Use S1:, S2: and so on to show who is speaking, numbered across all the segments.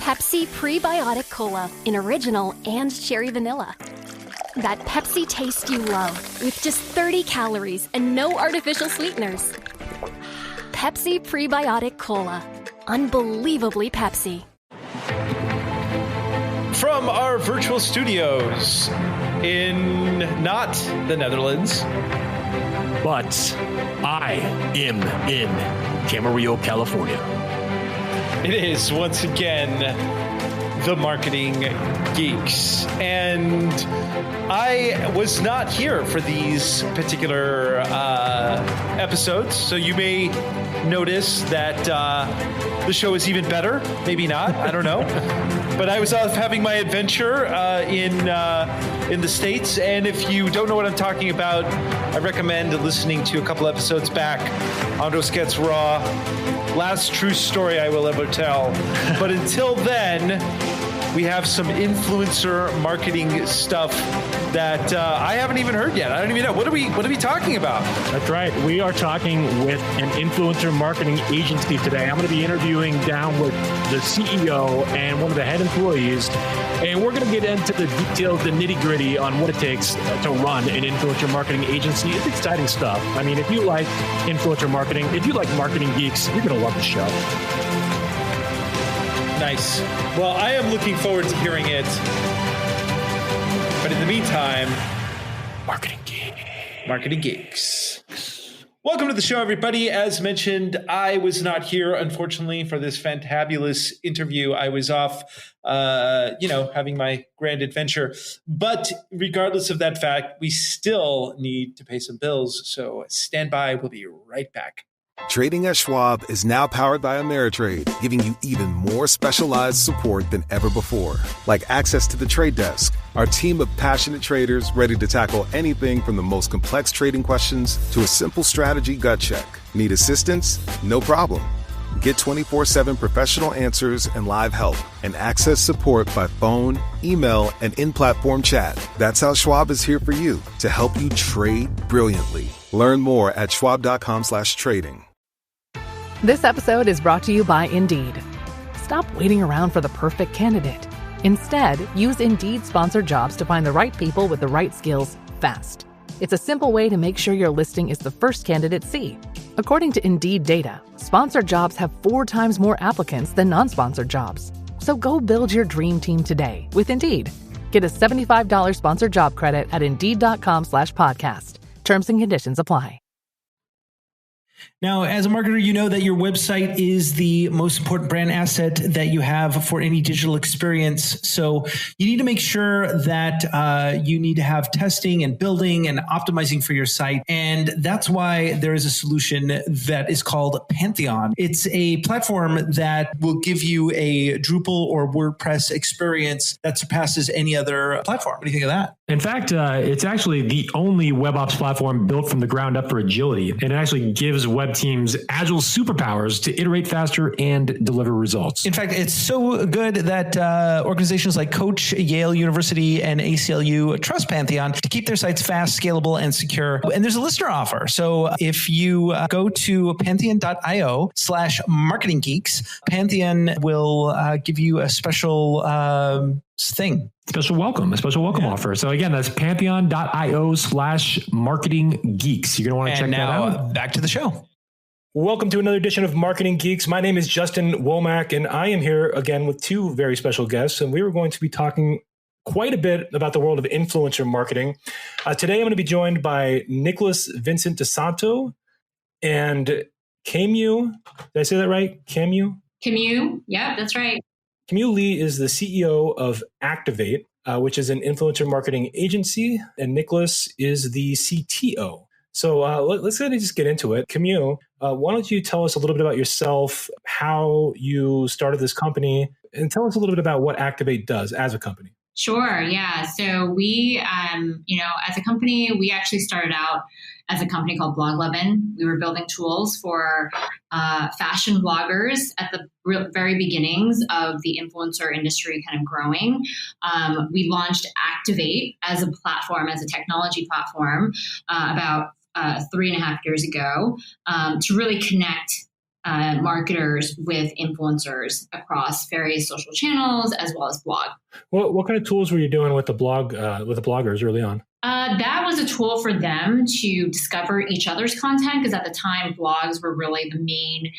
S1: Pepsi Prebiotic Cola in original and cherry vanilla. That Pepsi taste you love with just 30 calories and no artificial sweeteners. Pepsi Prebiotic Cola. Unbelievably Pepsi.
S2: From our virtual studios in not the Netherlands,
S3: but I am in Camarillo, California.
S2: It is once again the Marketing Geeks, and I was not here for these particular episodes, so you may notice that the show is even better. Maybe not. I don't know. But I was off having my adventure in the States, and if you don't know what I'm talking about, I recommend listening to a couple episodes back. Andros Gets Raw. Last true story I will ever tell. But until then, we have some influencer marketing stuff that I haven't even heard yet. I don't even know. What are we talking about?
S3: That's right. We are talking with an influencer marketing agency today. I'm going to be interviewing down with the CEO and one of the head employees, and we're going to get into the details, the nitty-gritty on what it takes to run an influencer marketing agency. It's exciting stuff. I mean, if you like influencer marketing, if you like marketing geeks, you're going to love the show.
S2: Nice. Well, I am looking forward to hearing it. But in the meantime, Marketing Geeks. Welcome to the show, everybody. As mentioned, I was not here, unfortunately, for this fantabulous interview. I was off, having my grand adventure. But regardless of that fact, we still need to pay some bills. So stand by. We'll be right back.
S4: Trading at Schwab is now powered by Ameritrade, giving you even more specialized support than ever before. Like access to the trade desk, our team of passionate traders ready to tackle anything from the most complex trading questions to a simple strategy gut check. Need assistance? No problem. Get 24/7 professional answers and live help, and access support by phone, email, and in-platform chat. That's how Schwab is here for you, to help you trade brilliantly. Learn more at schwab.com/trading.
S5: This episode is brought to you by Indeed. Stop waiting around for the perfect candidate. Instead, use Indeed sponsored jobs to find the right people with the right skills fast. It's a simple way to make sure your listing is the first candidates see. According to Indeed data, sponsored jobs have 4 times more applicants than non-sponsored jobs. So go build your dream team today with Indeed. Get a $75 sponsored job credit at Indeed.com/podcast. Terms and conditions apply.
S6: Now, as a marketer, you know that your website is the most important brand asset that you have for any digital experience. So you need to make sure that you need to have testing and building and optimizing for your site. And that's why there is a solution that is called Pantheon. It's a platform that will give you a Drupal or WordPress experience that surpasses any other platform. What do you think of that?
S3: In fact, it's actually the only web ops platform built from the ground up for agility. And it actually gives web teams agile superpowers to iterate faster and deliver results.
S6: In fact, it's so good that organizations like Coach, Yale University, and ACLU trust Pantheon to keep their sites fast, scalable, and secure. And there's a listener offer. So if you go to pantheon.io/marketinggeeks, Pantheon will give you a special thing.
S3: Special welcome offer. So again, that's pantheon.io/marketinggeeks. You're going to want to check that out.
S6: Back to the show.
S7: Welcome to another edition of Marketing Geeks. My name is Justin Womack, and I am here again with 2 very special guests. And we were going to be talking quite a bit about the world of influencer marketing. Today, I'm going to be joined by Nicholas Vincent DiSanto and Kamiu. Did I say that right? Kamiu?
S8: Kamiu. Yeah, that's right.
S7: Kamiu Lee is the CEO of Activate, which is an influencer marketing agency, and Nicholas is the CTO. So let's just get into it. Kamiu, why don't you tell us a little bit about yourself, how you started this company, and tell us a little bit about what Activate does as a company.
S8: Sure. Yeah. So we, as a company, we actually started out as a company called Bloglovin. We were building tools for fashion bloggers at the very beginnings of the influencer industry kind of growing. We launched Activate as a platform, as a technology platform about 3.5 years ago to really connect marketers with influencers across various social channels as well as blog.
S7: What kind of tools were you doing with the bloggers early on?
S8: That was a tool for them to discover each other's content, because at the time blogs were really the main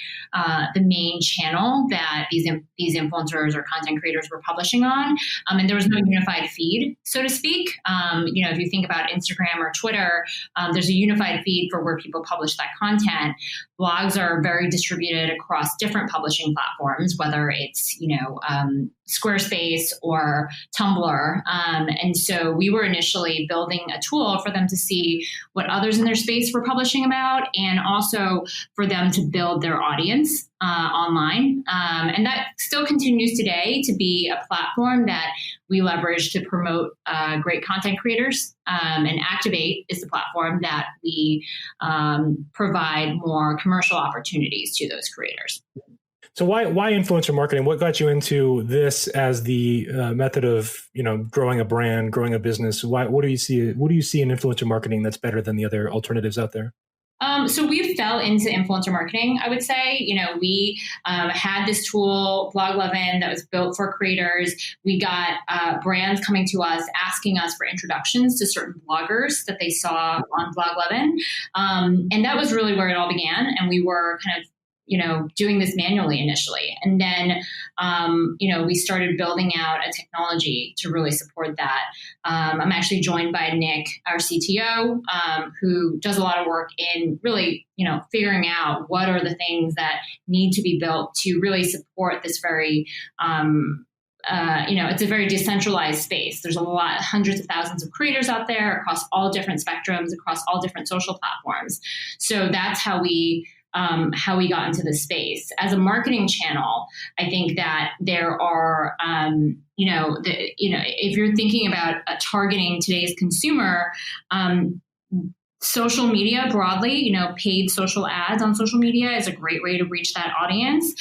S8: channel that these influencers or content creators were publishing on, and there was no unified feed, so to speak. If you think about Instagram or Twitter, there's a unified feed for where people publish that content. Blogs are very distributed across different publishing platforms, whether it's Squarespace or Tumblr, and so we were initially building a tool for them to see what others in their space were publishing about, and also for them to build their audience online. And that still continues today to be a platform that we leverage to promote great content creators. And Activate is the platform that we provide more commercial opportunities to those creators.
S7: So why influencer marketing? What got you into this as the method of growing a brand, growing a business? What do you see in influencer marketing that's better than the other alternatives out there?
S8: So we fell into influencer marketing, I would say. We had this tool, Bloglovin, that was built for creators. We got brands coming to us, asking us for introductions to certain bloggers that they saw on Bloglovin. And that was really where it all began. And we were kind of doing this manually initially. And then, we started building out a technology to really support that. I'm actually joined by Nick, our CTO, who does a lot of work in really, figuring out what are the things that need to be built to really support this very, it's a very decentralized space. There's hundreds of thousands of creators out there across all different spectrums, across all different social platforms. So that's how we got into this space. As a marketing channel, I think that there are, if you're thinking about targeting today's consumer, social media broadly, paid social ads on social media is a great way to reach that audience.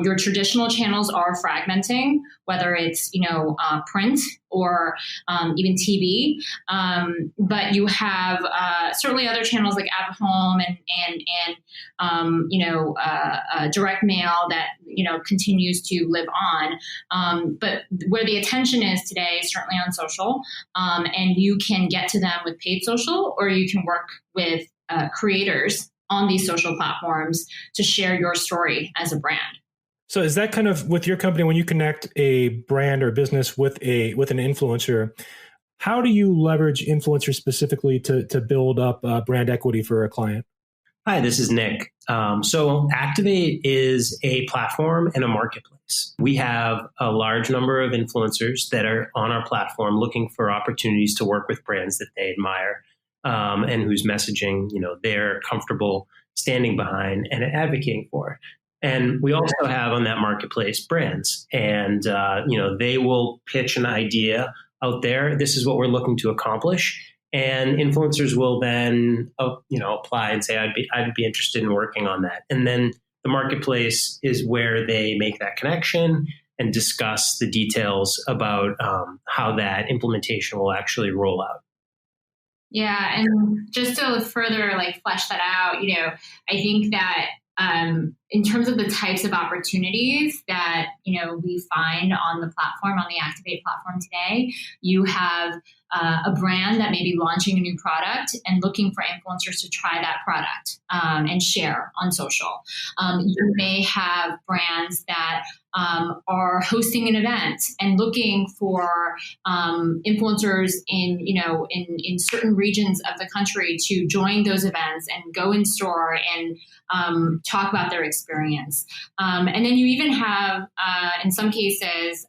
S8: Your traditional channels are fragmenting, whether it's, print or even TV. But you have certainly other channels like out of home and direct mail that, continues to live on. But where the attention is today is certainly on social. And you can get to them with paid social, or you can work with creators on these social platforms to share your story as a brand.
S7: So is that kind of with your company, when you connect a brand or business with an influencer, how do you leverage influencers specifically to build up brand equity for a client?
S9: Hi, this is Nick. So Activate is a platform and a marketplace. We have a large number of influencers that are on our platform looking for opportunities to work with brands that they admire, and whose messaging, they're comfortable standing behind and advocating for. And we also have on that marketplace brands, and they will pitch an idea out there. This is what we're looking to accomplish, and influencers will then apply and say, I'd be interested in working on that. And then the marketplace is where they make that connection and discuss the details about how that implementation will actually roll out.
S8: Yeah, and just to further flesh that out, I think that in terms of the types of opportunities that, we find on the platform, on the Activate platform today, you have a brand that may be launching a new product and looking for influencers to try that product and share on social. You may have brands that are hosting an event and looking for influencers in certain regions of the country to join those events and go in store and talk about their experience. And then you even have, in some cases,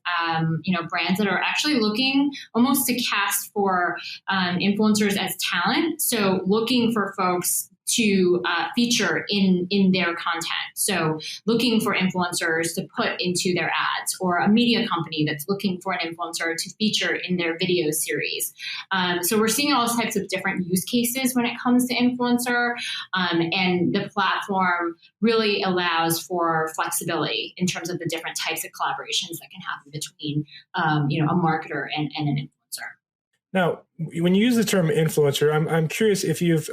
S8: brands that are actually looking almost to cast for influencers as talent. So looking for folks to feature in their content. So looking for influencers to put into their ads, or a media company that's looking for an influencer to feature in their video series. So we're seeing all types of different use cases when it comes to influencer, and the platform really allows for flexibility in terms of the different types of collaborations that can happen between a marketer and an influencer.
S7: Now, when you use the term influencer, I'm curious if you've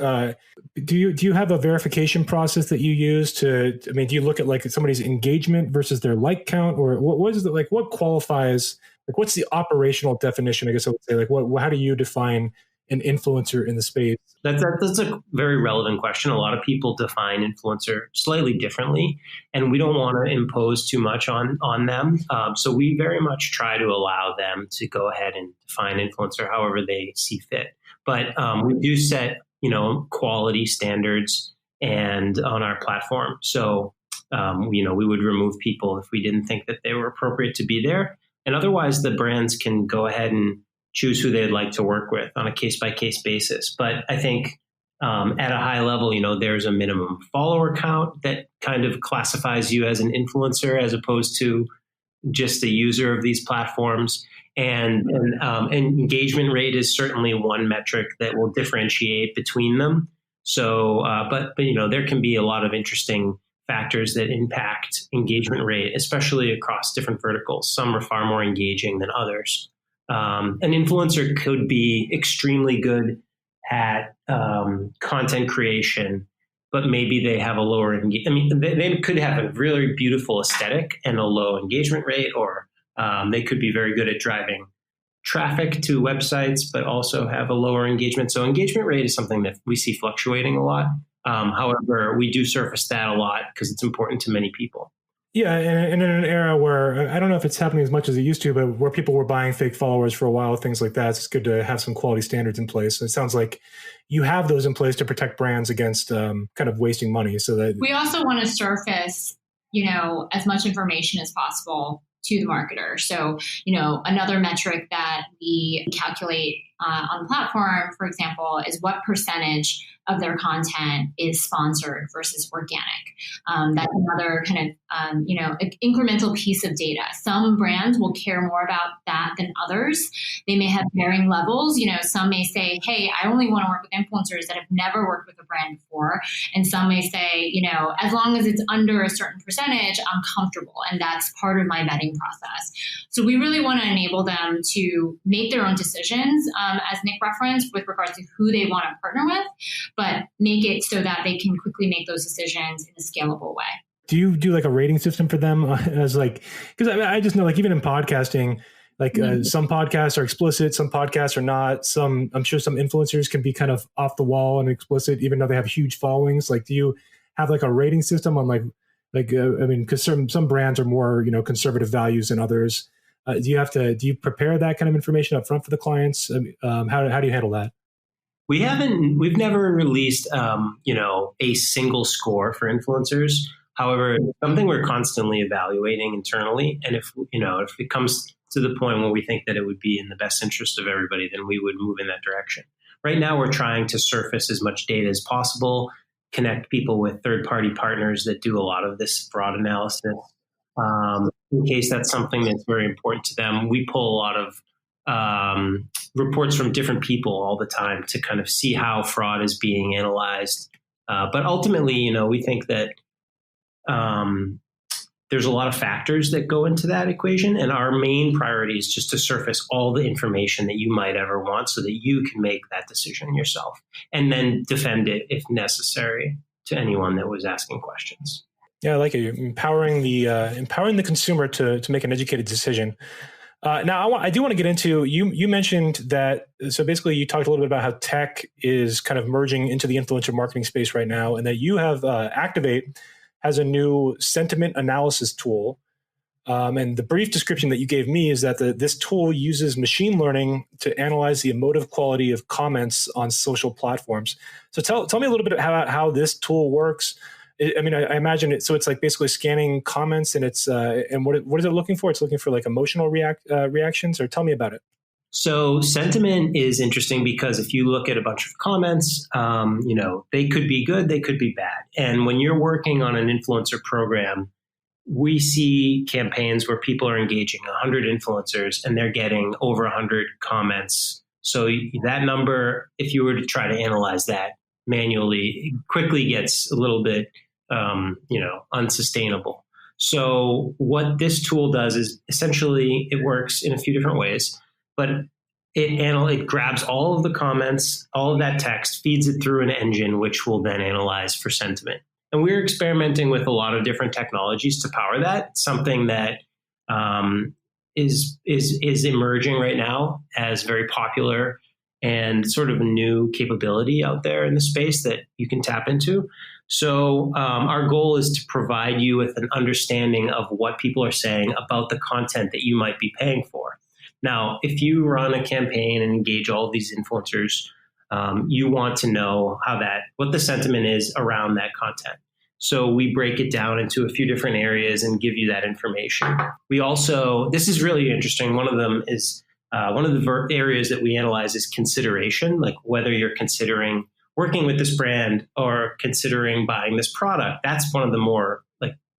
S7: do you have a verification process that you use to? I mean, do you look at like somebody's engagement versus their like count, or what is it like? What qualifies? Like, what's the operational definition? I guess I would say, like, how do you define an influencer in the space?
S9: That's a very relevant question. A lot of people define influencer slightly differently, and we don't want to impose too much on them. So we very much try to allow them to go ahead and define influencer however they see fit. But we do set, quality standards and on our platform. So, we would remove people if we didn't think that they were appropriate to be there. And otherwise, the brands can go ahead and choose who they'd like to work with on a case-by-case basis. But I think at a high level, there's a minimum follower count that kind of classifies you as an influencer as opposed to just a user of these platforms. And engagement rate is certainly one metric that will differentiate between them. So, but there can be a lot of interesting factors that impact engagement rate, especially across different verticals. Some are far more engaging than others. An influencer could be extremely good at content creation, but maybe they have a lower they could have a really beautiful aesthetic and a low engagement rate, or they could be very good at driving traffic to websites, but also have a lower engagement. So engagement rate is something that we see fluctuating a lot. However, we do surface that a lot because it's important to many people.
S7: Yeah, and in an era where I don't know if it's happening as much as it used to, but where people were buying fake followers for a while, things like that, it's good to have some quality standards in place. So it sounds like you have those in place to protect brands against kind of wasting money. So that
S8: we also want to surface, as much information as possible to the marketer. So, another metric that we calculate on the platform, for example, is what percentage of their content is sponsored versus organic. That's another kind of, incremental piece of data. Some brands will care more about that than others. They may have varying levels. Some may say, hey, I only want to work with influencers that have never worked with a brand before. And some may say, as long as it's under a certain percentage, I'm comfortable. And that's part of my vetting process. So we really want to enable them to make their own decisions, as Nick referenced, with regards to who they want to partner with, but make it so that they can quickly make those decisions in a scalable way.
S7: Do you do like a rating system for them as because I just know like even in podcasting, some podcasts are explicit, some podcasts are not. I'm sure some influencers can be kind of off the wall and explicit, even though they have huge followings. Like, do you have like a rating system on because some brands are more, conservative values than others. Do you prepare that kind of information up front for the clients? How do you handle that?
S9: We've never released, a single score for influencers. However, it's something we're constantly evaluating internally. And if it comes to the point where we think that it would be in the best interest of everybody, then we would move in that direction. Right now, we're trying to surface as much data as possible, connect people with third-party partners that do a lot of this fraud analysis. In case that's something that's very important to them, we pull a lot of reports from different people all the time to kind of see how fraud is being analyzed. But ultimately, we think that there's a lot of factors that go into that equation. And our main priority is just to surface all the information that you might ever want so that you can make that decision yourself and then defend it if necessary to anyone that was asking questions.
S7: Yeah, I like it. You're empowering the consumer to make an educated decision. Now, I do want to get into, you mentioned that, so basically you talked a little bit about how tech is kind of merging into the influencer marketing space right now, and that you have Activate has a new sentiment analysis tool. And the brief description that you gave me is that this tool uses machine learning to analyze the emotive quality of comments on social platforms. So tell me a little bit about how this tool works. I imagine it. So it's like basically scanning comments, and it's and what is it looking for? It's looking for like emotional reactions. Or tell me about it.
S9: So sentiment is interesting because if you look at a bunch of comments, they could be good, they could be bad. And when you're working on an influencer program, we see campaigns where people are engaging 100 influencers and they're getting over 100 comments. So that number, if you were to try to analyze that manually, quickly gets a little bit unsustainable. So what this tool does is essentially it works in a few different ways, but it grabs all of the comments, all of that text, feeds it through an engine, which will then analyze for sentiment. And we're experimenting with a lot of different technologies to power that. Something that is emerging right now as very popular and sort of a new capability out there in the space that you can tap into. So our goal is to provide you with an understanding of what people are saying about the content that you might be paying for. Now, if you run a campaign and engage all of these influencers, you want to know what the sentiment is around that content. So we break it down into a few different areas and give you that information. We also, this is really interesting. One of them is one of the areas that we analyze is consideration, like whether you're considering working with this brand or considering buying this product. That's one of the more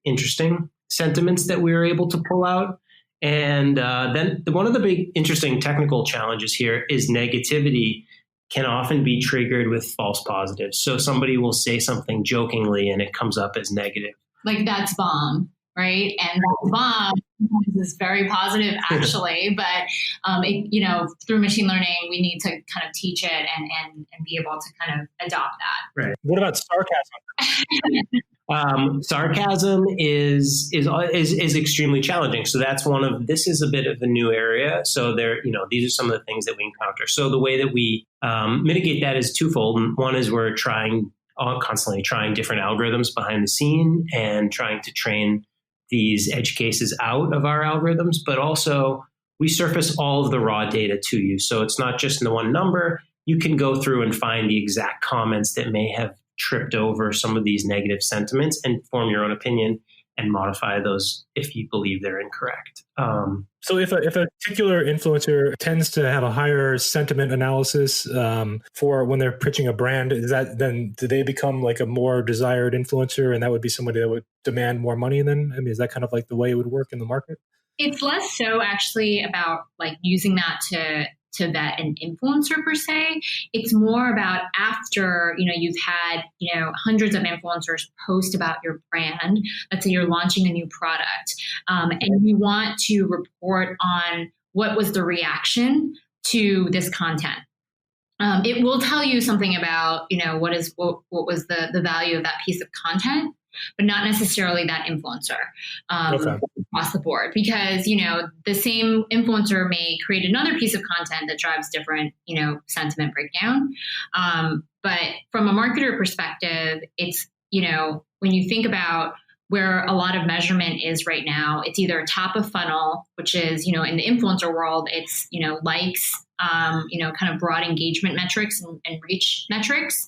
S9: interesting sentiments that we were able to pull out. And then one of the big interesting technical challenges here is negativity can often be triggered with false positives. So somebody will say something jokingly and it comes up as negative.
S8: Like that's bomb, right? And that's bomb is very positive actually, but through machine learning, we need to kind of teach it and be able to kind of adopt that.
S7: Right. What about sarcasm?
S9: Sarcasm is extremely challenging. So that's this is a bit of a new area. So these are some of the things that we encounter. So the way that we mitigate that is twofold. One is we're constantly trying different algorithms behind the scene and trying to train these edge cases out of our algorithms, but also we surface all of the raw data to you. So it's not just the one number. You can go through and find the exact comments that may have tripped over some of these negative sentiments and form your own opinion and modify those if you believe they're incorrect.
S7: So if a particular influencer tends to have a higher sentiment analysis for when they're pitching a brand, then do they become like a more desired influencer, and that would be somebody that would demand more money then? I mean, is that kind of like the way it would work in the market?
S8: It's less so actually about using that to vet an influencer per se. It's more about after, you've had, hundreds of influencers post about your brand. Let's say you're launching a new product, and you want to report on what was the reaction to this content. It will tell you something about, what was the value of that piece of content, but not necessarily that influencer across the board, because, the same influencer may create another piece of content that drives different, sentiment breakdown. But from a marketer perspective, it's, when you think about where a lot of measurement is right now, it's either top of funnel, which is, in the influencer world, it's, likes, kind of broad engagement metrics and reach metrics.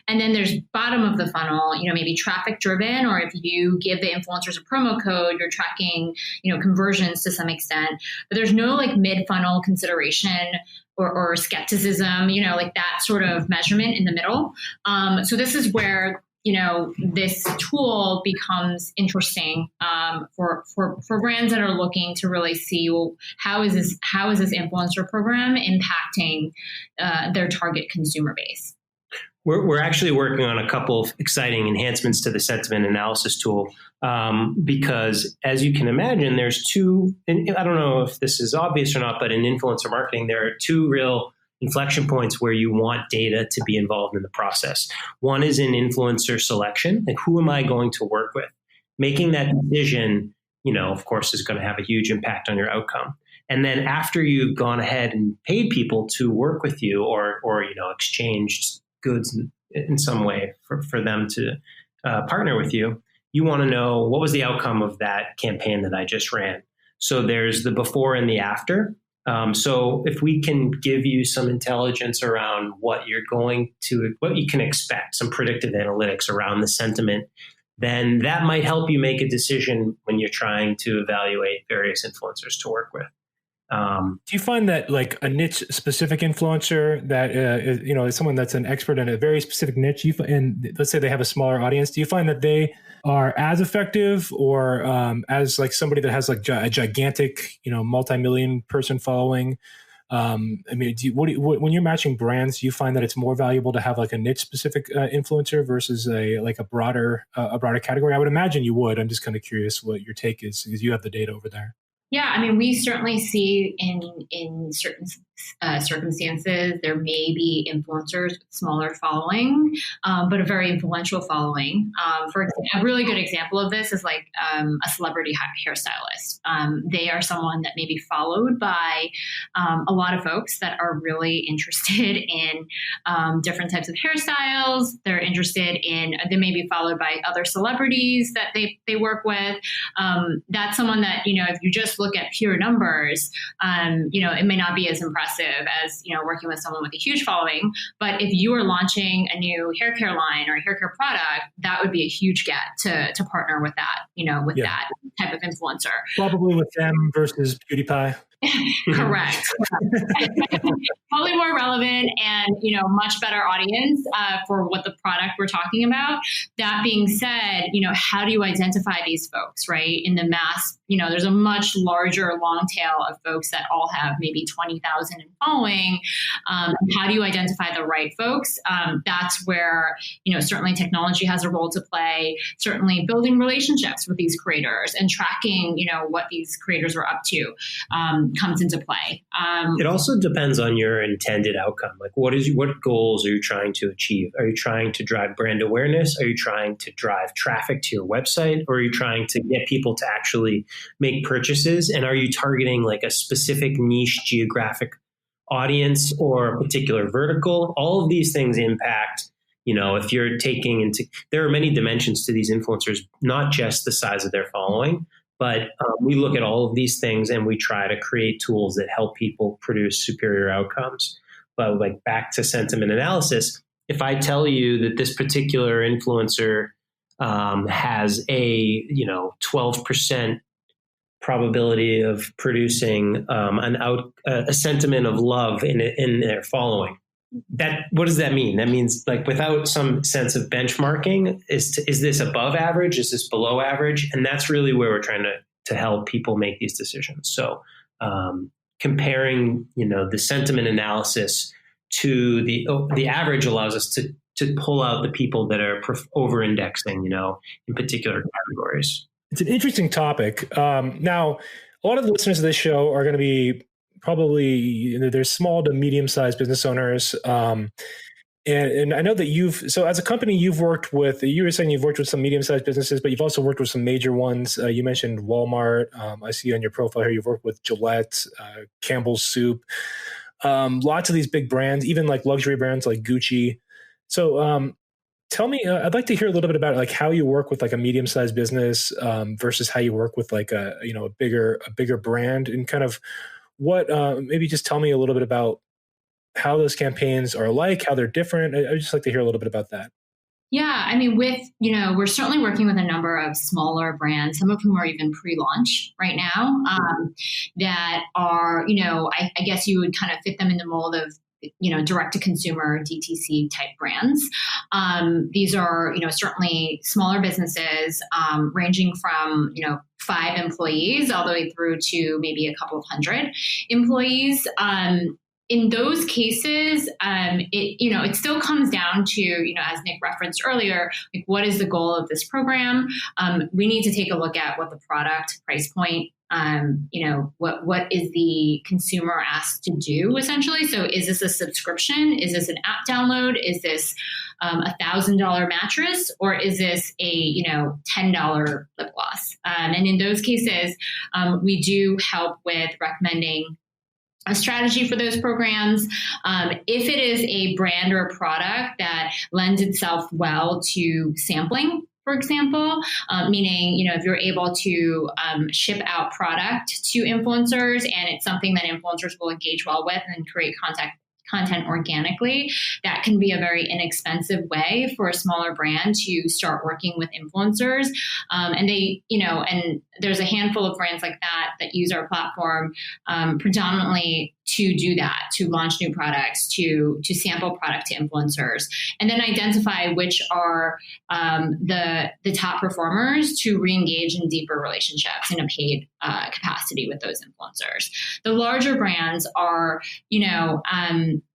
S8: And then there's bottom of the funnel, maybe traffic driven, or if you give the influencers a promo code, you're tracking, conversions to some extent, but there's no mid funnel consideration or skepticism, that sort of measurement in the middle. So this is where this tool becomes interesting for brands that are looking to really see, well, how is this influencer program impacting their target consumer base?
S9: We're actually working on a couple of exciting enhancements to the sentiment analysis tool because, as you can imagine, there's two. And I don't know if this is obvious or not, but in influencer marketing, there are two real inflection points where you want data to be involved in the process. One is in influencer selection, like who am I going to work with? Making that decision, of course, is going to have a huge impact on your outcome. And then after you've gone ahead and paid people to work with you or exchanged goods in some way for them to partner with you, you want to know what was the outcome of that campaign that I just ran. So there's the before and the after. So if we can give you some intelligence around what you can expect, some predictive analytics around the sentiment, then that might help you make a decision when you're trying to evaluate various influencers to work with.
S7: Do you find that a niche specific influencer that is someone that's an expert in a very specific niche, and let's say they have a smaller audience, do you find that they are as effective or as somebody that has a gigantic multi-million person following? When you're matching brands, do you find that it's more valuable to have a niche specific influencer versus a broader category? I would imagine you would. I'm just kind of curious what your take is because you have the data over there.
S8: Yeah, I mean, we certainly see in certain circumstances there may be influencers with smaller following, but a very influential following. For example, a really good example of this is like a celebrity hairstylist. They are someone that may be followed by a lot of folks that are really interested in different types of hairstyles. They're interested in, they may be followed by other celebrities that they work with. That's someone that, if you just look at pure numbers, it may not be as impressive as, working with someone with a huge following. But if you are launching a new hair care line or a hair care product, that would be a huge get to partner with that, that type of influencer.
S7: Probably with them versus PewDiePie.
S8: Correct. Probably more relevant and, much better audience for what the product we're talking about. That being said, how do you identify these folks, right? In the mass, there's a much larger long tail of folks that all have maybe 20,000 in following. How do you identify the right folks? That's where, certainly technology has a role to play, certainly building relationships with these creators and tracking, what these creators are up to. Comes into play.
S9: It also depends on your intended outcome. Like what goals are you trying to achieve? Are you trying to drive brand awareness? Are you trying to drive traffic to your website? Or are you trying to get people to actually make purchases? And are you targeting like a specific niche geographic audience or a particular vertical? All of these things impact, if you're taking into, there are many dimensions to these influencers, not just the size of their following. But we look at all of these things and we try to create tools that help people produce superior outcomes. But like back to sentiment analysis, if I tell you that this particular influencer has a 12% probability of producing a sentiment of love in their following, what does that mean? That means like without some sense of benchmarking, is this above average? Is this below average? And that's really where we're trying to help people make these decisions. So comparing, the sentiment analysis to the average allows us to pull out the people that are over-indexing, in particular categories.
S7: It's an interesting topic. Now, a lot of the listeners of this show are going to be probably there's small to medium-sized business owners. And I know that so as a company, you were saying you've worked with some medium-sized businesses, but you've also worked with some major ones. You mentioned Walmart. I see on your profile here, you've worked with Gillette, Campbell's Soup, lots of these big brands, even like luxury brands like Gucci. So tell me, I'd like to hear a little bit about like how you work with like a medium-sized business versus how you work with like a bigger brand, and kind of what, maybe just tell me a little bit about how those campaigns are like, how they're different. I'd just like to hear a little bit about that.
S8: Yeah, I mean, we're certainly working with a number of smaller brands, some of whom are even pre-launch right now, that are, I guess you would kind of fit them in the mold of, direct to consumer DTC type brands. These are, certainly smaller businesses, ranging from, 5 employees all the way through to maybe a couple of hundred employees. In those cases, it still comes down to, as Nick referenced earlier, like what is the goal of this program? We need to take a look at what the product price point, what is the consumer asked to do essentially? So is this a subscription? Is this an app download? Is this $1,000 mattress? Or is this a, $10 lip gloss? And in those cases, we do help with recommending a strategy for those programs. If it is a brand or a product that lends itself well to sampling, for example, meaning, if you're able to ship out product to influencers and it's something that influencers will engage well with and create content organically, that can be a very inexpensive way for a smaller brand to start working with influencers. And they, and there's a handful of brands like that use our platform predominantly to do that, to launch new products, to sample product to influencers, and then identify which are the top performers to re-engage in deeper relationships in a paid capacity with those influencers. The larger brands are,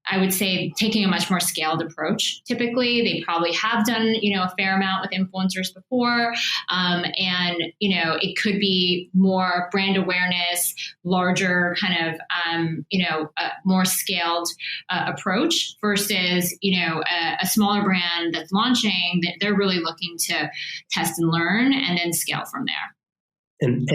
S8: I would say taking a much more scaled approach. Typically, they probably have done, a fair amount with influencers before. And, it could be more brand awareness, larger kind of, a more scaled approach versus, a smaller brand that's launching, that they're really looking to test and learn and then scale from there.
S9: And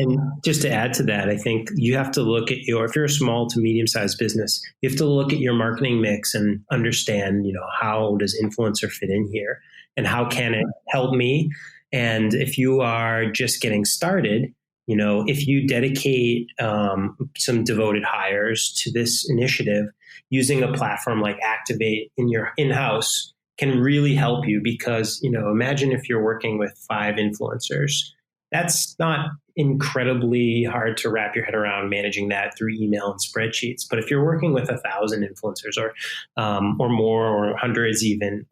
S9: just to add to that, I think you have to look at if you're a small to medium-sized business, you have to look at your marketing mix and understand, how does influencer fit in here and how can it help me? And if you are just getting started, if you dedicate some devoted hires to this initiative, using a platform like Activate in your in-house can really help you because, imagine if you're working with 5 influencers. That's not incredibly hard to wrap your head around managing that through email and spreadsheets. But if you're working with 1,000 influencers or more, or hundreds even,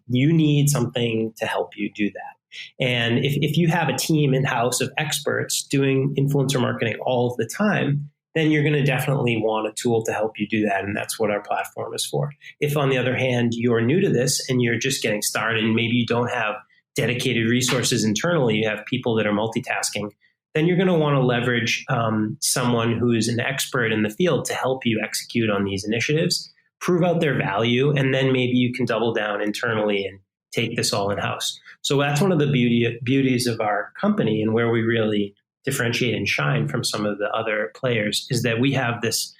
S9: you need something to help you do that. And if you have a team in-house of experts doing influencer marketing all of the time, then you're going to definitely want a tool to help you do that. And that's what our platform is for. If, on the other hand, you're new to this and you're just getting started and maybe you don't have dedicated resources internally, you have people that are multitasking, then you're going to want to leverage someone who's an expert in the field to help you execute on these initiatives, prove out their value, and then maybe you can double down internally and take this all in-house. So that's one of the beauties of our company and where we really differentiate and shine from some of the other players is that we have this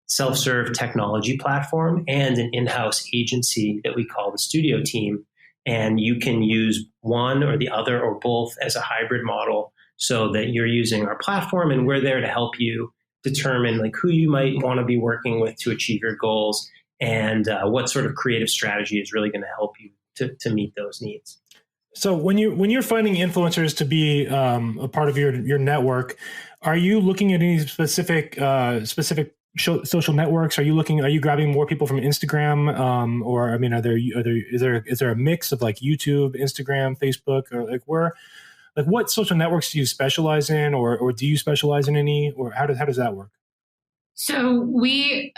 S9: self-serve technology platform and an in-house agency that we call the studio team. And you can use one or the other or both as a hybrid model so that you're using our platform and we're there to help you determine who you might want to be working with to achieve your goals and what sort of creative strategy is really going to help you to meet those needs.
S7: So when you're finding influencers to be a part of your network, are you looking at any specific social networks? Are you grabbing more people from Instagram, or is there a mix of YouTube, Instagram, Facebook, or what social networks do you specialize in, or do you specialize in any, or how does that work?
S8: So we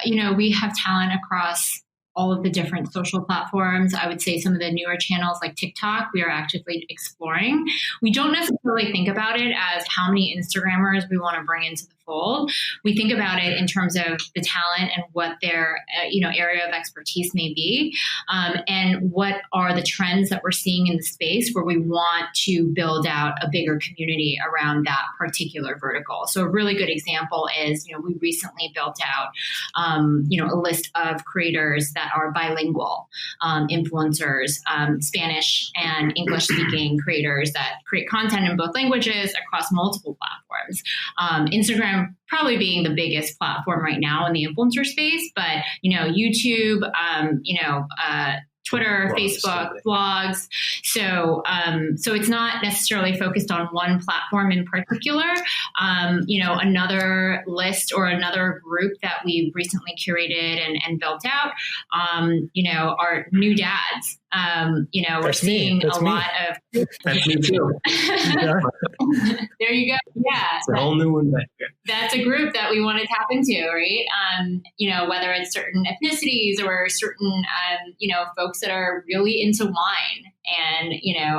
S8: have talent across all of the different social platforms. I would say some of the newer channels like TikTok, we are actively exploring. We don't necessarily think about it as how many Instagrammers we want to bring into the fold. We think about it in terms of the talent and what their area of expertise may be, and what are the trends that we're seeing in the space where we want to build out a bigger community around that particular vertical. So a really good example is, we recently built out, a list of creators that are bilingual influencers, Spanish and English speaking creators that create content in both languages across multiple platforms. Instagram probably being the biggest platform right now in the influencer space, but YouTube, Twitter, Facebook, blogs. So it's not necessarily focused on one platform in particular. Another list or another group that we recently curated and built out, are new dads. We're seeing a lot of.
S9: That's me too.
S8: There you go. Yeah.
S9: It's a whole new one.
S8: That's a group that we want to tap into, right? Whether it's certain ethnicities or certain, folks that are really into wine and,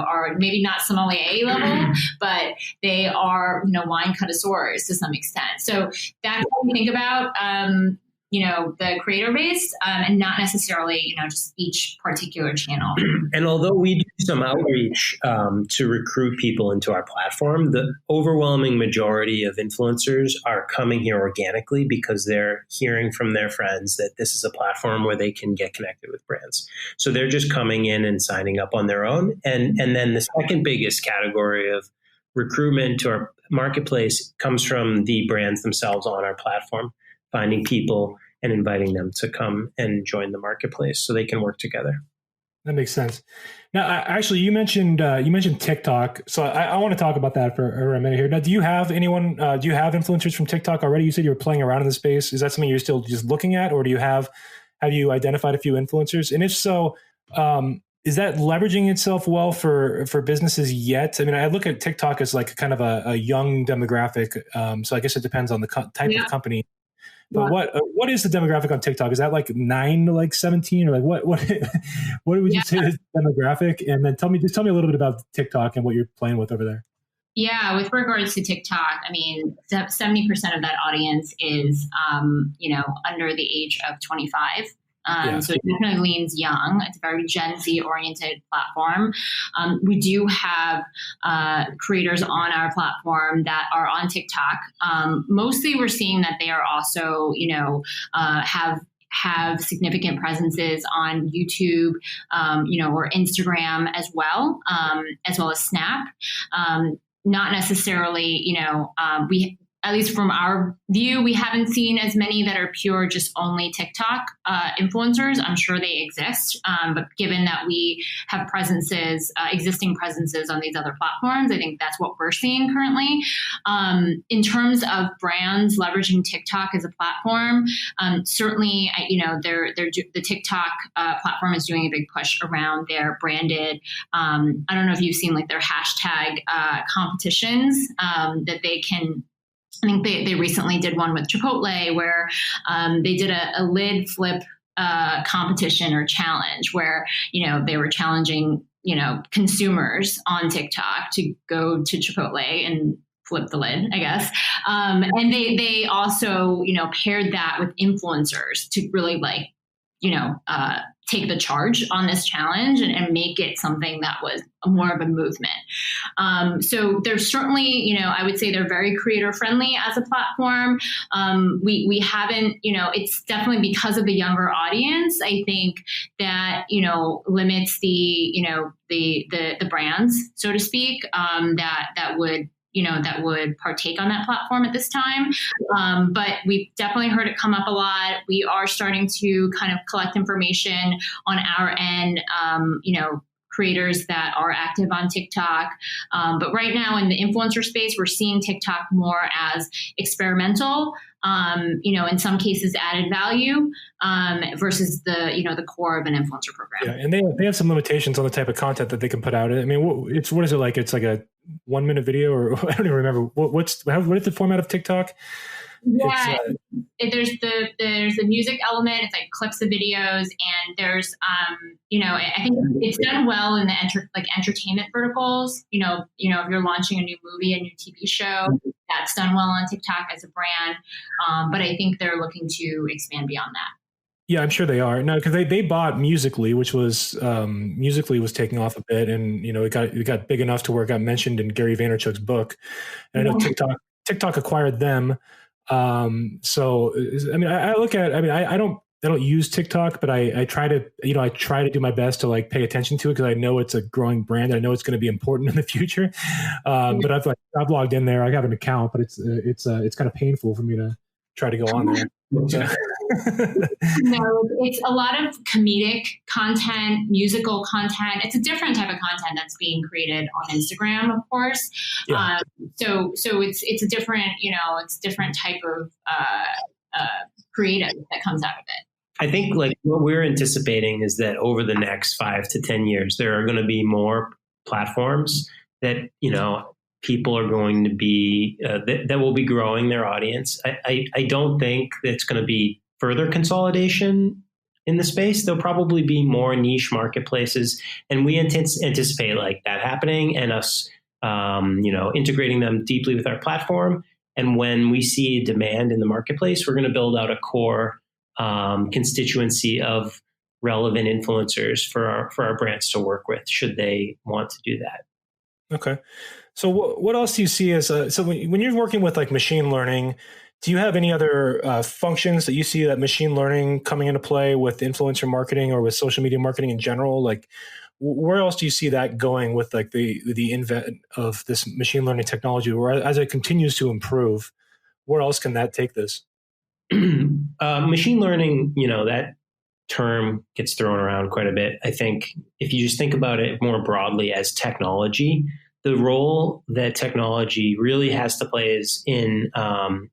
S8: are maybe not sommelier level, but they are, wine connoisseurs to some extent. So that's what we think about, the creator base, and not necessarily, just each particular channel.
S9: And although we do some outreach to recruit people into our platform, the overwhelming majority of influencers are coming here organically because they're hearing from their friends that this is a platform where they can get connected with brands. So they're just coming in and signing up on their own. And then the second biggest category of recruitment to our marketplace comes from the brands themselves on our platform, finding people and inviting them to come and join the marketplace so they can work together.
S7: That makes sense. Now, actually, you mentioned TikTok, so I want to talk about that for a minute here. Now, do you have influencers from TikTok already? You said you were playing around in the space. Is that something you're still just looking at, or have you identified a few influencers? And if so, is that leveraging itself well for businesses yet? I mean, I look at TikTok as kind of a young demographic, so I guess it depends on the type of company. But what is the demographic on TikTok? Is that like 9 to like 17, or like what would you say is the demographic? And then tell me a little bit about TikTok and what you're playing with over there.
S8: Yeah, with regards to TikTok, I mean, 70% of that audience is, under the age of 25. So it definitely leans young. It's a very Gen Z oriented platform. We do have creators on our platform that are on TikTok. Mostly we're seeing that they are also, have significant presences on YouTube, or Instagram as well as Snap. Not necessarily, we, at least from our view, we haven't seen as many that are pure, just only TikTok influencers. I'm sure they exist. But given that we have existing presences on these other platforms, I think that's what we're seeing currently. In terms of brands leveraging TikTok as a platform, certainly, the TikTok platform is doing a big push around their branded. I don't know if you've seen like their hashtag competitions that they can. I think they recently did one with Chipotle where they did a lid flip competition or challenge where, they were challenging, consumers on TikTok to go to Chipotle and flip the lid, I guess. And they also, paired that with influencers to really take the charge on this challenge and make it something that was more of a movement. So there's certainly, I would say they're very creator friendly as a platform. We haven't, it's definitely because of the younger audience, I think that, limits the brands, so to speak, that would partake on that platform at this time. But we've definitely heard it come up a lot. We are starting to kind of collect information on our end, creators that are active on TikTok. But right now in the influencer space, we're seeing TikTok more as experimental, in some cases added value, versus the core of an influencer program.
S7: Yeah, and they have some limitations on the type of content that they can put out. I mean, what is it like? It's like a 1-minute video, or I don't even remember what is the format of TikTok?
S8: Yeah, there's the music element. It's like clips of videos, and there's I think it's done well in the entertainment verticals. If you're launching a new movie, a new TV show, that's done well on TikTok as a brand. But I think they're looking to expand beyond that.
S7: Yeah, I'm sure they are. No, because they bought Musical.ly, which was Musical.ly was taking off a bit, and it got big enough to where it got mentioned in Gary Vaynerchuk's book. And I know TikTok acquired them. So I mean, I don't use TikTok, but I try to do my best to like pay attention to it because I know it's a growing brand. I know it's going to be important in the future. But I've logged in there. I have an account, but it's kind of painful for me to try to go on there.
S8: No, it's a lot of comedic content, musical content. It's a different type of content that's being created on Instagram, of course. Yeah. So it's a different, it's different type of creative that comes out of it.
S9: I think like what we're anticipating is that over the next 5 to 10 years, there are going to be more platforms that, people are going to be, that will be growing their audience. I don't think it's going to be further consolidation in the space. There'll probably be more niche marketplaces, and we anticipate like that happening and us, integrating them deeply with our platform. And when we see demand in the marketplace, we're going to build out a core constituency of relevant influencers for our brands to work with, should they want to do that.
S7: Okay. So what else do you see as so when you're working with like machine learning, do you have any other functions that you see that machine learning coming into play with influencer marketing or with social media marketing in general? Like where else do you see that going with like the invent of this machine learning technology, or as it continues to improve, where else can that take this?
S9: Machine learning, that term gets thrown around quite a bit. I think if you just think about it more broadly as technology, the role that technology really has to play is in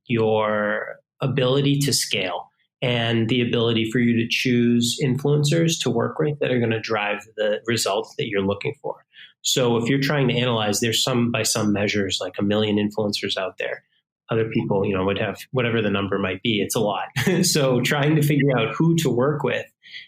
S9: your ability to scale and the ability for you to choose influencers to work with that are going to drive the results that you're looking for. So if you're trying to analyze, there's by some measures like 1 million influencers out there. other people, would have whatever the number might be. It's a lot. So trying to figure out who to work with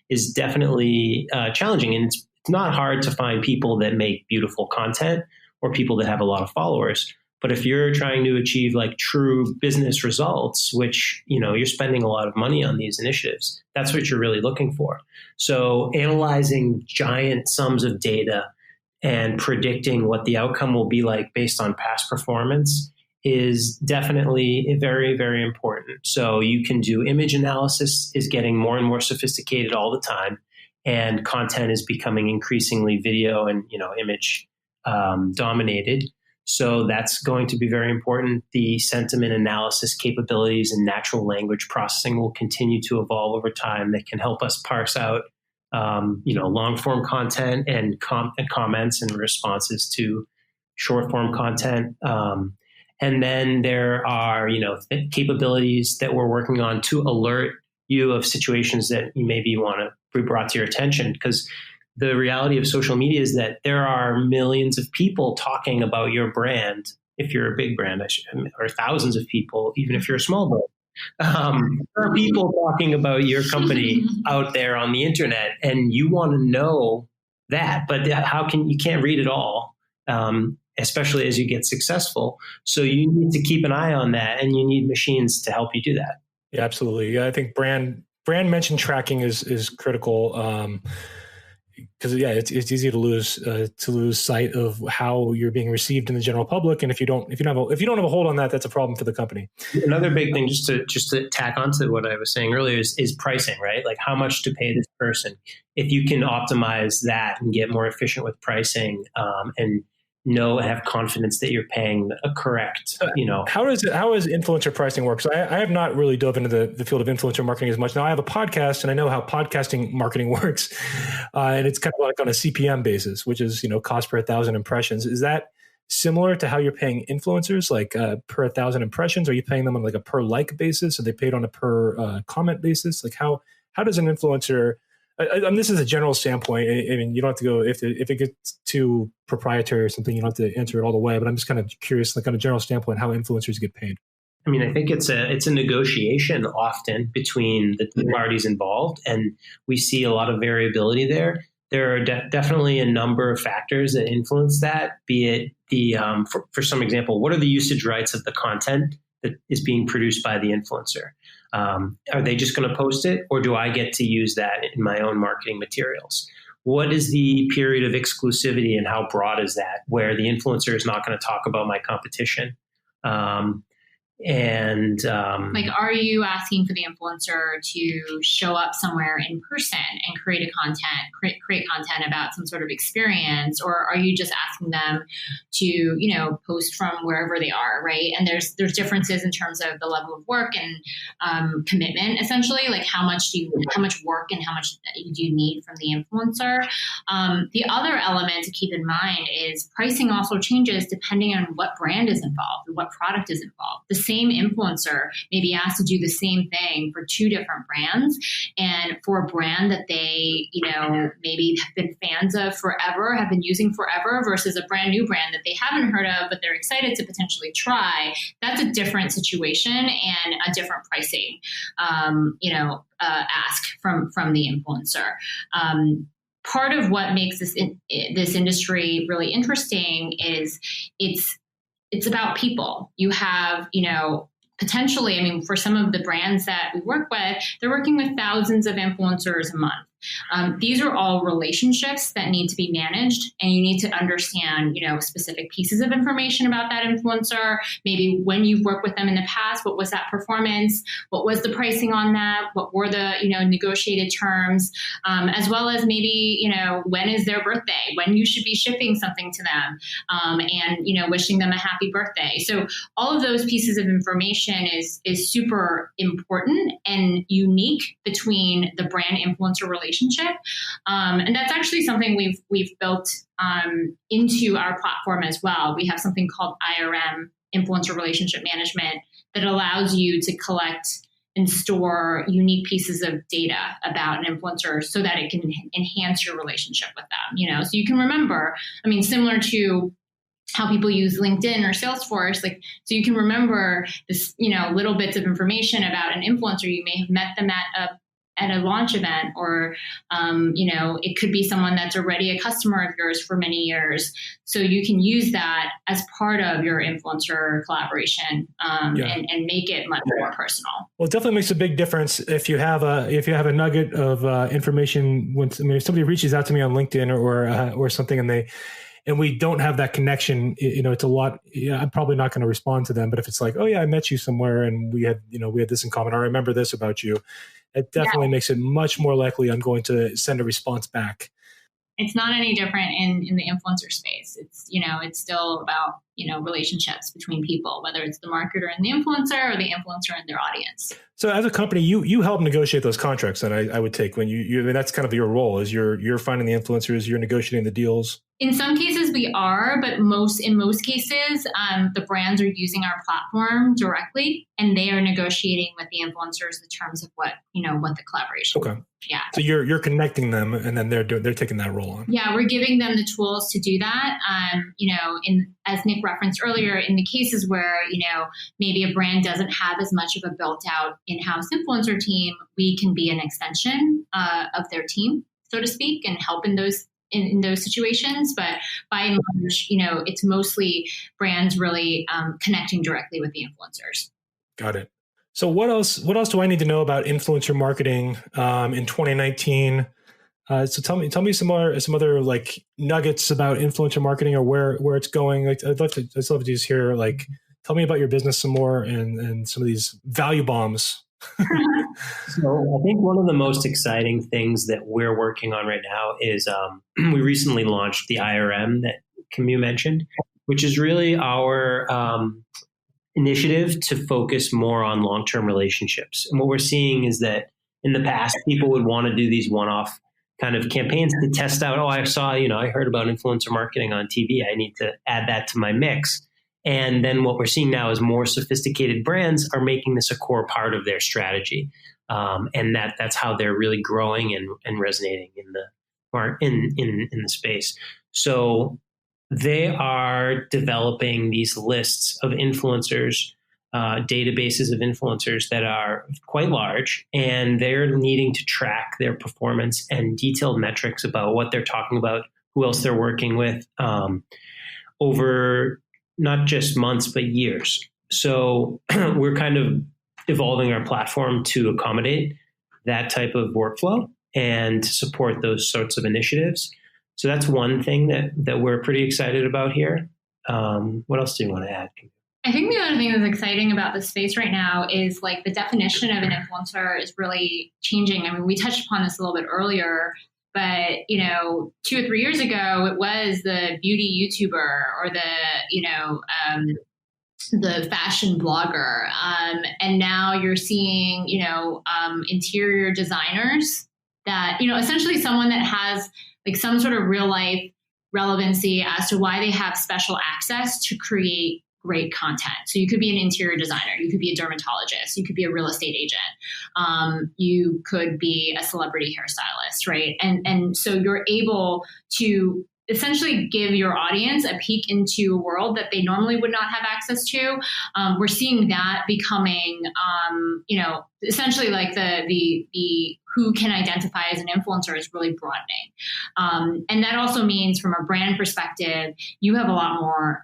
S9: is definitely challenging. And it's not hard to find people that make beautiful content or people that have a lot of followers. But if you're trying to achieve like true business results, which, you're spending a lot of money on these initiatives, that's what you're really looking for. So analyzing giant sums of data and predicting what the outcome will be like based on past performance is definitely very, very important. So you can do image analysis is getting more and more sophisticated all the time, and content is becoming increasingly video and, image dominated. So that's going to be very important. The sentiment analysis capabilities and natural language processing will continue to evolve over time that can help us parse out, long form content and comments and responses to short form content. And then there are, capabilities that we're working on to alert you of situations that you maybe want to be brought to your attention, because the reality of social media is that there are millions of people talking about your brand, if you're a big brand, or thousands of people, even if you're a small brand. There are people talking about your company out there on the internet, and you want to know that, but you can't read it all, especially as you get successful. So you need to keep an eye on that, and you need machines to help you do that.
S7: Yeah, absolutely. Yeah, I think brand mention tracking is critical. Because it's easy to lose sight of how you're being received in the general public, and if you don't have a hold on that, that's a problem for the company.
S9: Another big thing, just to tack onto what I was saying earlier, is pricing, right? Like how much to pay this person. If you can optimize that and get more efficient with pricing, and have confidence that you're paying a correct,
S7: How does influencer pricing work? So I have not really dove into the field of influencer marketing as much. Now I have a podcast and I know how podcasting marketing works. And it's kind of like on a CPM basis, which is, cost per 1,000 impressions. Is that similar to how you're paying influencers, like per 1,000 impressions? Are you paying them on like a per like basis? Are they paid on a per comment basis? Like how does an influencer, this is a general standpoint. I mean, you don't have to go, if it gets too proprietary or something, you don't have to answer it all the way, but I'm just kind of curious, like on a general standpoint, how influencers get paid.
S9: I mean, I think it's a negotiation often between the two parties involved, and we see a lot of variability there. There are definitely a number of factors that influence that, be it for some example, what are the usage rights of the content that is being produced by the influencer? Are they just going to post it, or do I get to use that in my own marketing materials? What is the period of exclusivity and how broad is that, where the influencer is not going to talk about my competition?
S8: Are you asking for the influencer to show up somewhere in person and create content about some sort of experience, or are you just asking them to post from wherever they are, right? And there's differences in terms of the level of work and commitment, essentially, like how much work and how much do you need from the influencer. The other element to keep in mind is pricing also changes depending on what brand is involved and what product is involved. The same influencer may be asked to do the same thing for two different brands, and for a brand that they, maybe have been fans of forever, have been using forever, versus a brand new brand that they haven't heard of, but they're excited to potentially try. That's a different situation and a different pricing, ask from the influencer. Part of what makes this industry really interesting is it's about people. You have, potentially, for some of the brands that we work with, they're working with thousands of influencers a month. These are all relationships that need to be managed, and you need to understand, specific pieces of information about that influencer. Maybe when you've worked with them in the past, what was that performance? What was the pricing on that? What were the, negotiated terms? As well as maybe, when is their birthday? When you should be shipping something to them, and, wishing them a happy birthday. So all of those pieces of information is super important and unique between the brand influencer relationship. And that's actually something we've built into our platform as well. We have something called IRM, Influencer Relationship Management, that allows you to collect and store unique pieces of data about an influencer so that it can enhance your relationship with them. So you can remember, similar to how people use LinkedIn or Salesforce, like, so you can remember this, little bits of information about an influencer. You may have met them at a launch event, or, it could be someone that's already a customer of yours for many years. So you can use that as part of your influencer collaboration and make it much more personal.
S7: Well, it definitely makes a big difference if you have a nugget of information. If somebody reaches out to me on LinkedIn or something, and we don't have that connection, it's a lot. I'm probably not going to respond to them. But if it's like, oh yeah, I met you somewhere and we had this in common. I remember this about you. It definitely makes it much more likely I'm going to send a response back.
S8: It's not any different in the influencer space. It's, it's still about, relationships between people, whether it's the marketer and the influencer or the influencer and their audience.
S7: So as a company, you help negotiate those contracts that I would take when you that's kind of your role, is you're finding the influencers, you're negotiating the deals.
S8: In some cases we are, but in most cases, the brands are using our platform directly, and they are negotiating with the influencers the terms of what the collaboration.
S7: Okay.
S8: Yeah.
S7: So you're connecting them, and then they're taking that role on.
S8: Yeah, we're giving them the tools to do that. As Nick referenced earlier, in the cases where maybe a brand doesn't have as much of a built out in-house influencer team, we can be an extension of their team, so to speak, and help in those situations. But by and large, it's mostly brands really connecting directly with the influencers.
S7: Got it. So what else do I need to know about influencer marketing in 2019? So tell me some other like nuggets about influencer marketing, or where it's going. Like I'd love to just hear, like, tell me about your business some more and some of these value bombs.
S9: So I think one of the most exciting things that we're working on right now is we recently launched the IRM that Kamiu mentioned, which is really our initiative to focus more on long-term relationships. And what we're seeing is that in the past, people would want to do these one-off kind of campaigns to test out, I heard about influencer marketing on TV. I need to add that to my mix. And then what we're seeing now is more sophisticated brands are making this a core part of their strategy. And that's how they're really growing and resonating in the space. So they are developing these lists of influencers, databases of influencers that are quite large, and they're needing to track their performance and detailed metrics about what they're talking about, who else they're working with, over not just months, but years. So we're kind of evolving our platform to accommodate that type of workflow and support those sorts of initiatives. So that's one thing that we're pretty excited about here. What else do you want to add?
S8: I think the other thing that's exciting about this space right now is like the definition of an influencer is really changing. I mean, we touched upon this a little bit earlier, but 2 or 3 years ago, it was the beauty YouTuber or the fashion blogger. And now you're seeing, interior designers that, essentially someone that has like some sort of real life relevancy as to why they have special access to create great content. So you could be an interior designer, you could be a dermatologist, you could be a real estate agent, you could be a celebrity hairstylist, right? And so you're able to essentially give your audience a peek into a world that they normally would not have access to. We're seeing that becoming, essentially like the who can identify as an influencer is really broadening. And that also means from a brand perspective, you have a lot more,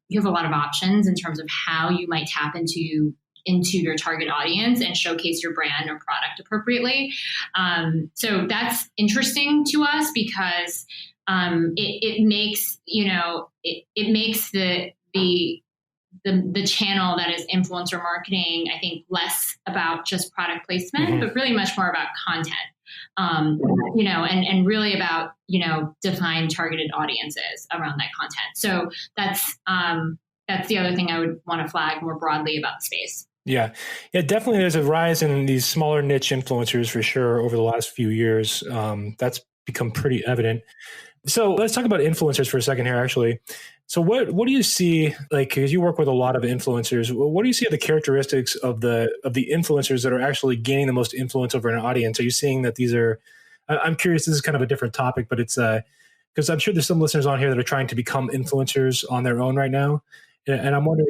S8: you have a lot of options in terms of how you might tap into your target audience and showcase your brand or product appropriately. So that's interesting to us because it makes, it makes the channel that is influencer marketing, I think, less about just product placement, but really much more about content, and really about, defined targeted audiences around that content. So that's the other thing I would want to flag more broadly about the space.
S7: Yeah, definitely. There's a rise in these smaller niche influencers for sure over the last few years. That's become pretty evident. So let's talk about influencers for a second here, actually. So what do you see, like, because you work with a lot of influencers, what do you see are the characteristics of the influencers that are actually gaining the most influence over an audience? Are you seeing that these are, I'm curious, this is kind of a different topic, but it's because I'm sure there's some listeners on here that are trying to become influencers on their own right now. And I'm wondering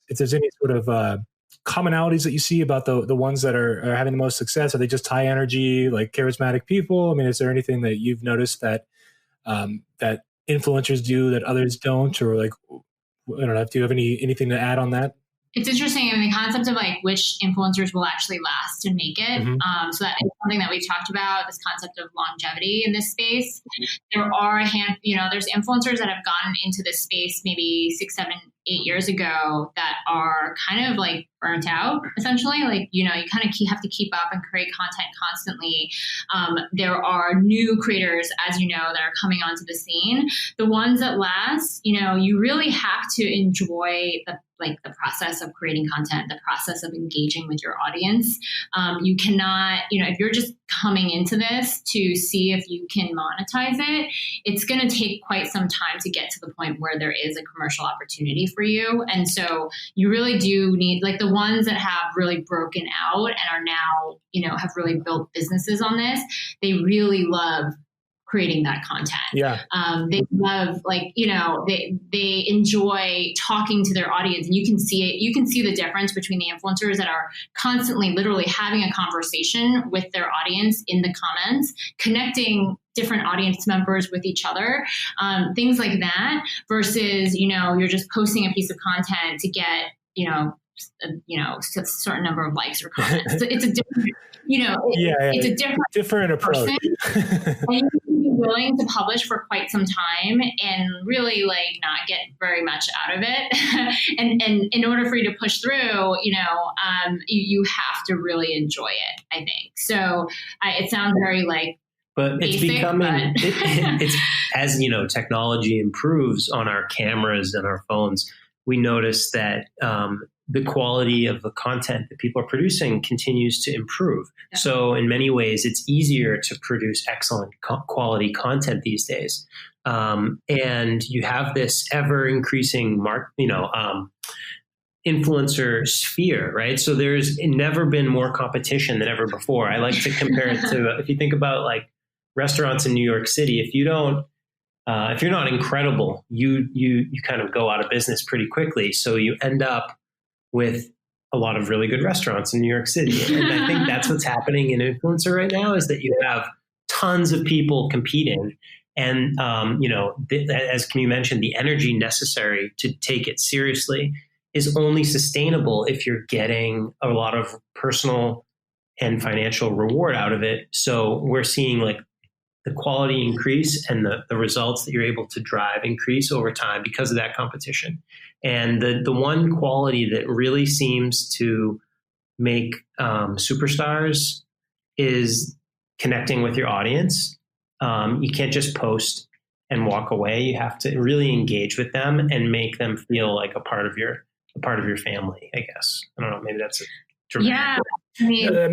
S7: if there's any sort of commonalities that you see about the ones that are having the most success. Are they just high energy, like charismatic people? I mean, is there anything that you've noticed that that influencers do that others don't? Or like, I don't know, do you have anything to add on that?
S8: It's interesting. I mean, the concept of like which influencers will actually last and make it. So that is something that we've talked about, this concept of longevity in this space. There are there's influencers that have gotten into this space maybe 6, 7, 8 years ago that are kind of like burnt out, essentially. Like, you kind of have to keep up and create content constantly. There are new creators, as you know, that are coming onto the scene. The ones that last, you really have to enjoy the process of creating content, the process of engaging with your audience. You cannot, if you're just coming into this to see if you can monetize it, it's going to take quite some time to get to the point where there is a commercial opportunity for you. And so you really do need, like, the ones that have really broken out and are now, have really built businesses on this, they really love creating that content.
S7: Yeah.
S8: They love, they enjoy talking to their audience, and you can see it. You can see the difference between the influencers that are constantly literally having a conversation with their audience in the comments, connecting different audience members with each other, things like that, versus, you're just posting a piece of content to get, a certain number of likes or comments. So it's a different, it's a different
S7: approach.
S8: And you can be willing to publish for quite some time and really not get very much out of it. and in order for you to push through, you have to really enjoy it, I think. So it sounds very
S9: but
S8: basic,
S9: it's becoming, it's as technology improves on our cameras and our phones, we notice that the quality of the content that people are producing continues to improve. Yeah. So in many ways, it's easier to produce excellent quality content these days. And you have this ever increasing influencer sphere, right? So there's never been more competition than ever before. I like to compare it to, if you think about restaurants in New York City, if you're not incredible, you kind of go out of business pretty quickly. So you end up with a lot of really good restaurants in New York City. And I think that's what's happening in influencer right now, is that you have tons of people competing. And, as Kamiu mentioned, the energy necessary to take it seriously is only sustainable if you're getting a lot of personal and financial reward out of it. So we're seeing the quality increase and the results that you're able to drive increase over time because of that competition. And the one quality that really seems to make superstars is connecting with your audience. You can't just post and walk away. You have to really engage with them and make them feel like a part of your family, I guess. I don't know, maybe that's dramatic.
S8: Yeah. I mean,
S7: that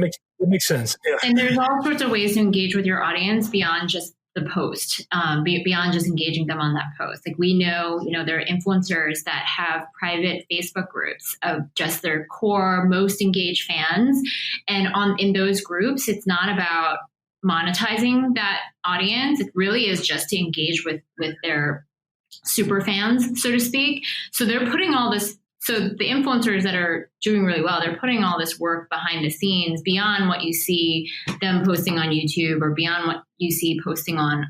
S7: makes sense. Yeah.
S8: And there's all sorts of ways to engage with your audience beyond just the post, beyond just engaging them on that post. We know, there are influencers that have private Facebook groups of just their core, most engaged fans. And in those groups, it's not about monetizing that audience. It really is just to engage with their super fans, so to speak. So they're putting all this. So the influencers that are doing really well, they're putting all this work behind the scenes beyond what you see them posting on YouTube or beyond what you see posting on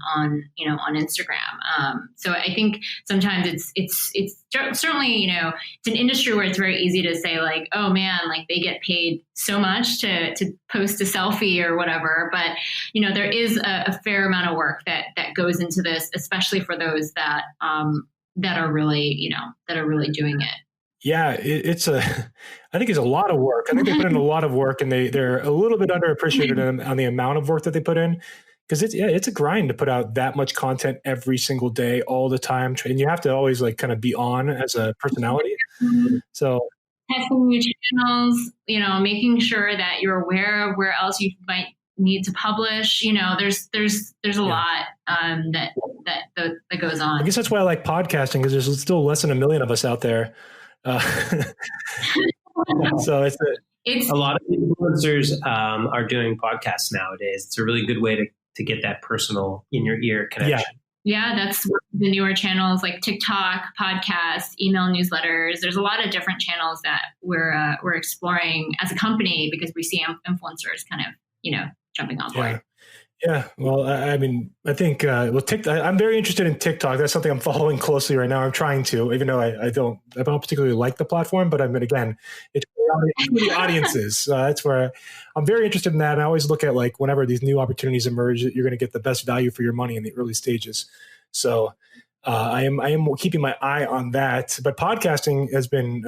S8: Instagram. So I think sometimes it's certainly, it's an industry where it's very easy to say oh man, they get paid so much to post a selfie or whatever. But, there is a fair amount of work that goes into this, especially for those that are really, that are really doing it.
S7: Yeah, I think it's a lot of work. I think they put in a lot of work, and they're a little bit underappreciated on the amount of work that they put in, because it's a grind to put out that much content every single day, all the time. And you have to always kind of be on as a personality. So
S8: testing new channels, making sure that you're aware of where else you might need to publish. There's a lot that goes on.
S7: I guess that's why I like podcasting, because there's still less than 1 million of us out there. So it's
S9: a lot of influencers are doing podcasts nowadays. It's a really good way to get that personal in your ear connection.
S8: Yeah, that's the newer channels like TikTok, podcasts, email newsletters. There's a lot of different channels that we're exploring as a company because we see influencers kind of, jumping on board.
S7: Yeah. Well, I mean, I think TikTok, I'm very interested in TikTok. That's something I'm following closely right now. I'm trying to, even though I don't particularly like the platform, but I mean, again, it's the audiences. That's where I'm very interested in that. And I always look at like whenever these new opportunities emerge, you're going to get the best value for your money in the early stages. So I am keeping my eye on that. But podcasting has been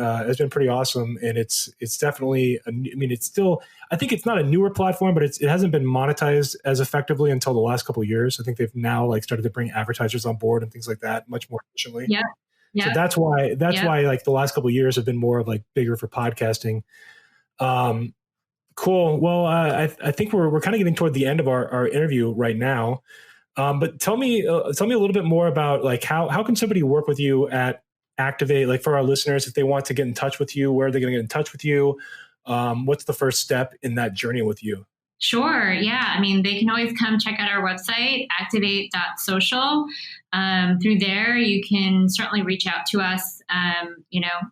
S7: pretty awesome, and it's definitely. It's still. I think it's not a newer platform, but it hasn't been monetized as effectively until the last couple of years. I think they've now like started to bring advertisers on board and things like that much more efficiently.
S8: Yeah. Yeah.
S7: So that's why like the last couple of years have been more of like bigger for podcasting. Cool. Well, I think we're kind of getting toward the end of our interview right now. But tell me a little bit more about like how can somebody work with you at Activate? Like for our listeners, if they want to get in touch with you, where are they going to get in touch with you? What's the first step in that journey with you?
S8: Sure. Yeah. I mean, they can always come check out our website, activate.social. Through there, you can certainly reach out to us.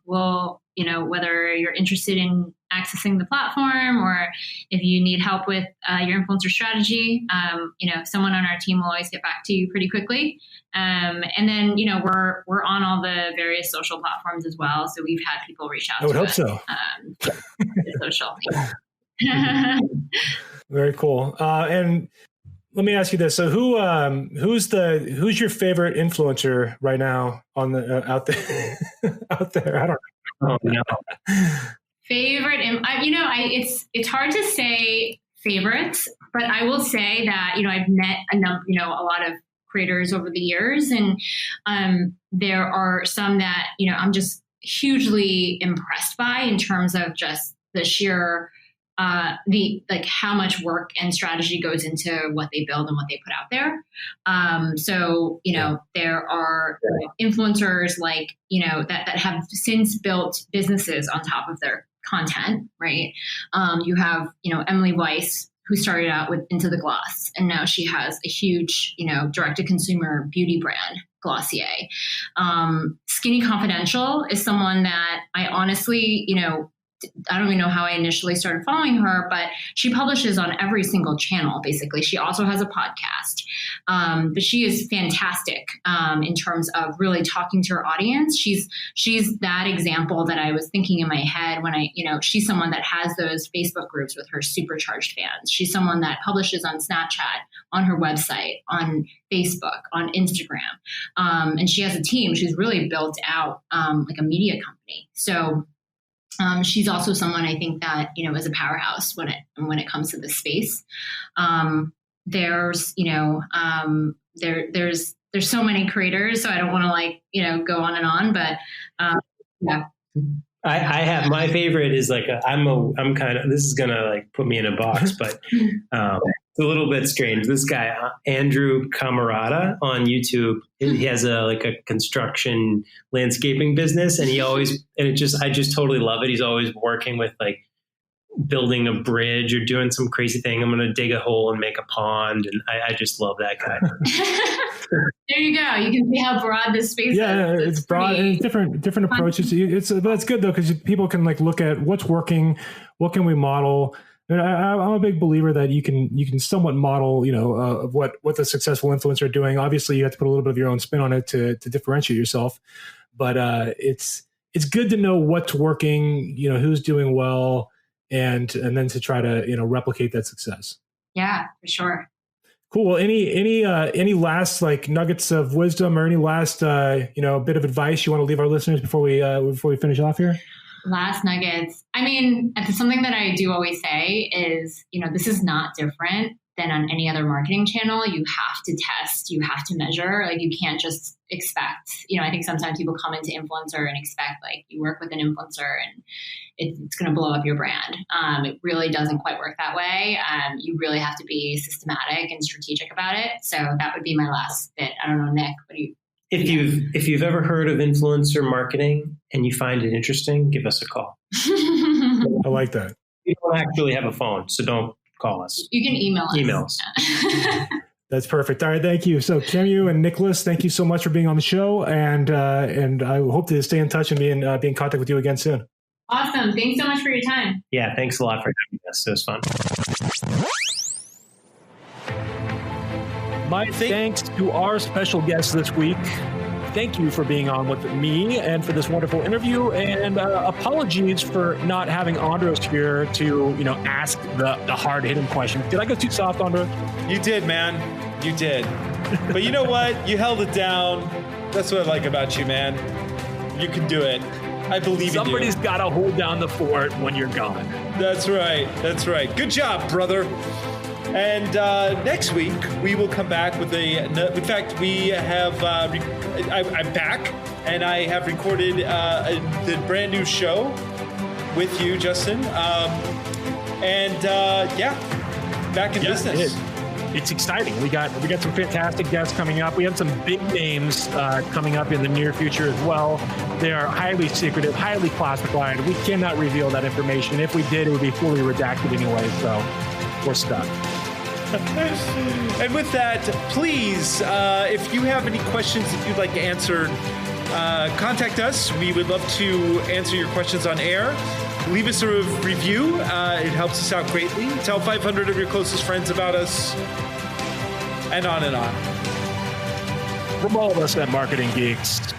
S8: We'll, whether you're interested in accessing the platform or if you need help with your influencer strategy, someone on our team will always get back to you pretty quickly. And then, we're on all the various social platforms as well. So we've had people reach out to us.
S7: I would hope so.
S8: Social.
S7: Very cool. And let me ask you this: so who's your favorite influencer right now on the out there? Out there, I don't know.
S9: Oh, no.
S8: Favorite, it's hard to say favorites, but I will say that I've met a lot of creators over the years, and there are some that I'm just hugely impressed by in terms of just the sheer how much work and strategy goes into what they build and what they put out there. There are influencers like, that have since built businesses on top of their content, right? You have, Emily Weiss, who started out with Into the Gloss, and now she has a huge, direct-to-consumer beauty brand, Glossier. Skinny Confidential is someone that I honestly, I don't even know how I initially started following her, but she publishes on every single channel, basically. She also has a podcast. But she is fantastic in terms of really talking to her audience. She's that example that I was thinking in my head when she's someone that has those Facebook groups with her supercharged fans. She's someone that publishes on Snapchat, on her website, on Facebook, on Instagram. And she has a team. She's really built out like a media company. So she's also someone I think that, is a powerhouse when it comes to this space. There's so many creators, so I don't want to go on and on, but yeah.
S9: I have my favorite is I'm kind of, this is going to put me in a box, but it's a little bit strange. This guy, Andrew Camarada on YouTube, he has a construction landscaping business, and I just totally love it. He's always working with building a bridge or doing some crazy thing. I'm going to dig a hole and make a pond. And I just love that guy.
S8: There you go. You can see how broad this space is.
S7: Yeah, it's broad and different approaches. But it's good though, because people can look at what's working, what can we model. And I'm a big believer that you can somewhat model, what the successful influencer are doing. Obviously, you have to put a little bit of your own spin on it to differentiate yourself. But it's good to know what's working, who's doing well, and then to try to replicate that success.
S8: Yeah, for sure.
S7: Cool. Well, any last nuggets of wisdom or any last bit of advice you want to leave our listeners before we finish off here?
S8: Last nuggets. I mean, something that I do always say is, this is not different than on any other marketing channel. You have to test, you have to measure. You can't just expect, I think sometimes people come into influencer and expect you work with an influencer and it's going to blow up your brand. It really doesn't quite work that way. You really have to be systematic and strategic about it. So that would be my last bit. I don't know, Nick, what do you?
S9: If you've ever heard of influencer marketing and you find it interesting, give us a call.
S7: I like that.
S9: We don't actually have a phone, so don't call us.
S8: You can email us.
S9: Emails.
S7: That's perfect. All right, thank you. So Kamiu and Nicholas, thank you so much for being on the show, and I hope to stay in touch and be in contact with you again soon.
S8: Awesome. Thanks so much for your time.
S9: Yeah, thanks a lot for having us. It was fun.
S3: My thanks to our special guest this week. Thank you for being on with me and for this wonderful interview. And apologies for not having Andros here to, ask the hard-hitting questions. Did I go too soft, Andros?
S2: You did, man. You did. But you know what? You held it down. That's what I like about you, man. You can do it. I believe in you.
S3: Somebody's got to hold down the fort when you're gone.
S2: That's right. That's right. Good job, brother. And next week, we will come back with in fact, we have, I'm back, and I have recorded the brand new show with you, Justin. Back in business.
S3: It's exciting. We got some fantastic guests coming up. We have some big names coming up in the near future as well. They are highly secretive, highly classified. We cannot reveal that information. If we did, it would be fully redacted anyway, so we're stuck.
S2: And with that, please, if you have any questions that you'd like answered, contact us. We would love to answer your questions on air. Leave us a review. It helps us out greatly. Tell 500 of your closest friends about us, and on and on.
S3: From all of us at Marketing Geeks,